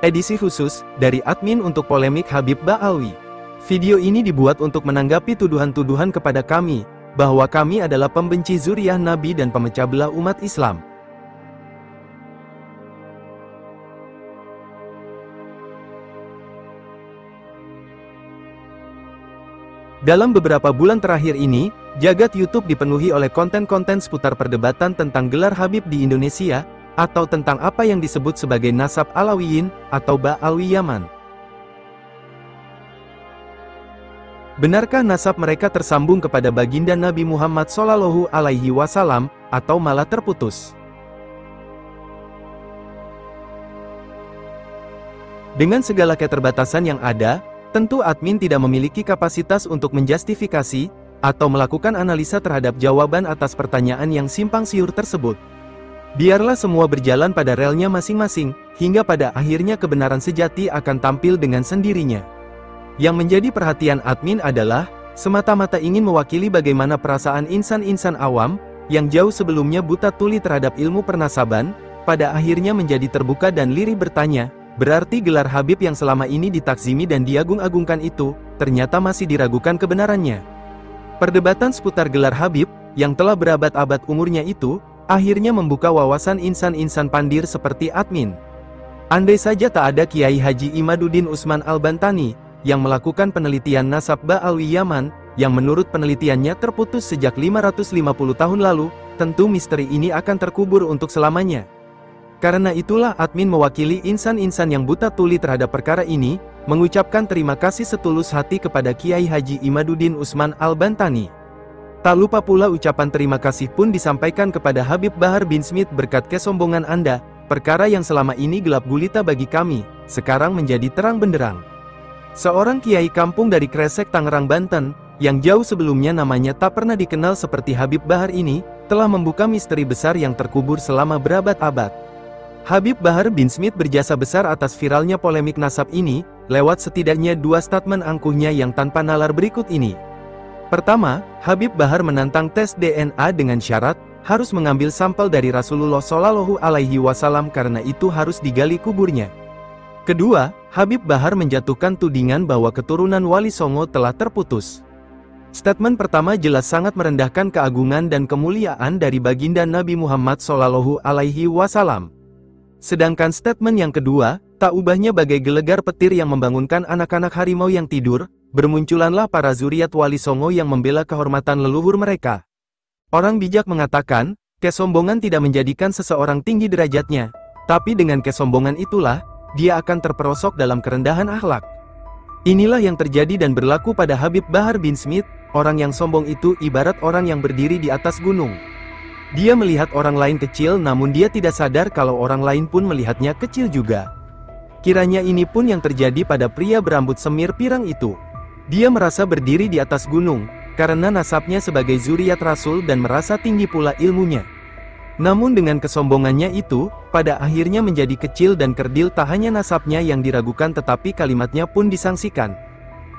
Edisi khusus, dari admin untuk polemik Habib Ba'alwi. Video ini dibuat untuk menanggapi tuduhan-tuduhan kepada kami, bahwa kami adalah pembenci zuriyah Nabi dan pemecah belah umat Islam. Dalam beberapa bulan terakhir ini, jagat YouTube dipenuhi oleh konten-konten seputar perdebatan tentang gelar Habib di Indonesia, atau tentang apa yang disebut sebagai nasab Alawiyin, atau Ba'alwi Yaman. Benarkah nasab mereka tersambung kepada baginda Nabi Muhammad SAW, atau malah terputus? Dengan segala keterbatasan yang ada, tentu admin tidak memiliki kapasitas untuk menjustifikasi, atau melakukan analisa terhadap jawaban atas pertanyaan yang simpang siur tersebut. Biarlah semua berjalan pada relnya masing-masing, hingga pada akhirnya kebenaran sejati akan tampil dengan sendirinya. Yang menjadi perhatian admin adalah, semata-mata ingin mewakili bagaimana perasaan insan-insan awam, yang jauh sebelumnya buta tuli terhadap ilmu pernasaban, pada akhirnya menjadi terbuka dan lirih bertanya, berarti gelar Habib yang selama ini ditakzimi dan diagung-agungkan itu, ternyata masih diragukan kebenarannya. Perdebatan seputar gelar Habib, yang telah berabad-abad umurnya itu, akhirnya membuka wawasan insan-insan pandir seperti admin. Andai saja tak ada Kiai Haji Imaduddin Usman Al-Bantani, yang melakukan penelitian nasab Ba'alwi Yaman, yang menurut penelitiannya terputus sejak 550 tahun lalu, tentu misteri ini akan terkubur untuk selamanya. Karena itulah admin mewakili insan-insan yang buta tuli terhadap perkara ini, mengucapkan terima kasih setulus hati kepada Kiai Haji Imaduddin Usman Al-Bantani. Tak lupa pula ucapan terima kasih pun disampaikan kepada Habib Bahar bin Smith berkat kesombongan Anda, perkara yang selama ini gelap gulita bagi kami, sekarang menjadi terang benderang. Seorang kiai kampung dari Kresek Tangerang Banten, yang jauh sebelumnya namanya tak pernah dikenal seperti Habib Bahar ini, telah membuka misteri besar yang terkubur selama berabad-abad. Habib Bahar bin Smith berjasa besar atas viralnya polemik nasab ini, lewat setidaknya dua statement angkuhnya yang tanpa nalar berikut ini. Pertama, Habib Bahar menantang tes DNA dengan syarat, harus mengambil sampel dari Rasulullah SAW karena itu harus digali kuburnya. Kedua, Habib Bahar menjatuhkan tudingan bahwa keturunan Wali Songo telah terputus. Statement pertama jelas sangat merendahkan keagungan dan kemuliaan dari baginda Nabi Muhammad SAW. Sedangkan statement yang kedua, tak ubahnya bagai gelegar petir yang membangunkan anak-anak harimau yang tidur, bermunculanlah para zuriat Wali Songo yang membela kehormatan leluhur mereka. Orang bijak mengatakan, kesombongan tidak menjadikan seseorang tinggi derajatnya, tapi dengan kesombongan itulah, dia akan terperosok dalam kerendahan akhlak. Inilah yang terjadi dan berlaku pada Habib Bahar bin Smith, orang yang sombong itu ibarat orang yang berdiri di atas gunung. Dia melihat orang lain kecil namun dia tidak sadar kalau orang lain pun melihatnya kecil juga. Kiranya ini pun yang terjadi pada pria berambut semir pirang itu. Dia merasa berdiri di atas gunung, karena nasabnya sebagai zuriat Rasul dan merasa tinggi pula ilmunya. Namun dengan kesombongannya itu, pada akhirnya menjadi kecil dan kerdil. Tak hanya nasabnya yang diragukan tetapi kalimatnya pun disangsikan.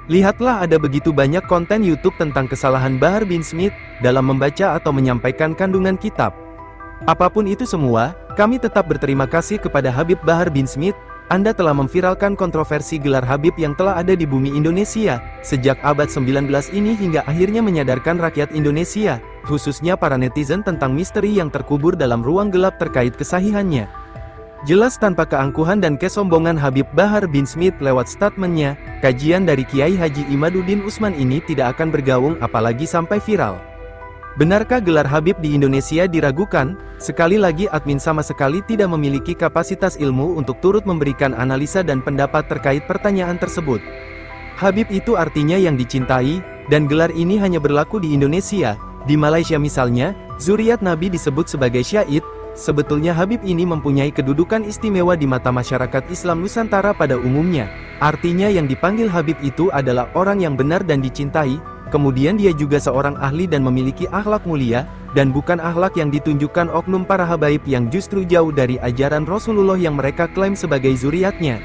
Lihatlah ada begitu banyak konten YouTube tentang kesalahan Bahar bin Smith, dalam membaca atau menyampaikan kandungan kitab. Apapun itu semua, kami tetap berterima kasih kepada Habib Bahar bin Smith. Anda telah memviralkan kontroversi gelar Habib yang telah ada di bumi Indonesia, sejak abad 19 ini hingga akhirnya menyadarkan rakyat Indonesia, khususnya para netizen tentang misteri yang terkubur dalam ruang gelap terkait kesahihannya. Jelas tanpa keangkuhan dan kesombongan Habib Bahar bin Smith lewat statementnya, kajian dari Kiai Haji Imaduddin Usman ini tidak akan bergaung apalagi sampai viral. Benarkah gelar Habib di Indonesia diragukan? Sekali lagi admin sama sekali tidak memiliki kapasitas ilmu untuk turut memberikan analisa dan pendapat terkait pertanyaan tersebut. Habib itu artinya yang dicintai, dan gelar ini hanya berlaku di Indonesia. Di Malaysia misalnya, zuriat Nabi disebut sebagai syahid. Sebetulnya Habib ini mempunyai kedudukan istimewa di mata masyarakat Islam Nusantara pada umumnya. Artinya yang dipanggil Habib itu adalah orang yang benar dan dicintai, kemudian dia juga seorang ahli dan memiliki akhlak mulia, dan bukan akhlak yang ditunjukkan oknum para habaib yang justru jauh dari ajaran Rasulullah yang mereka klaim sebagai zuriatnya.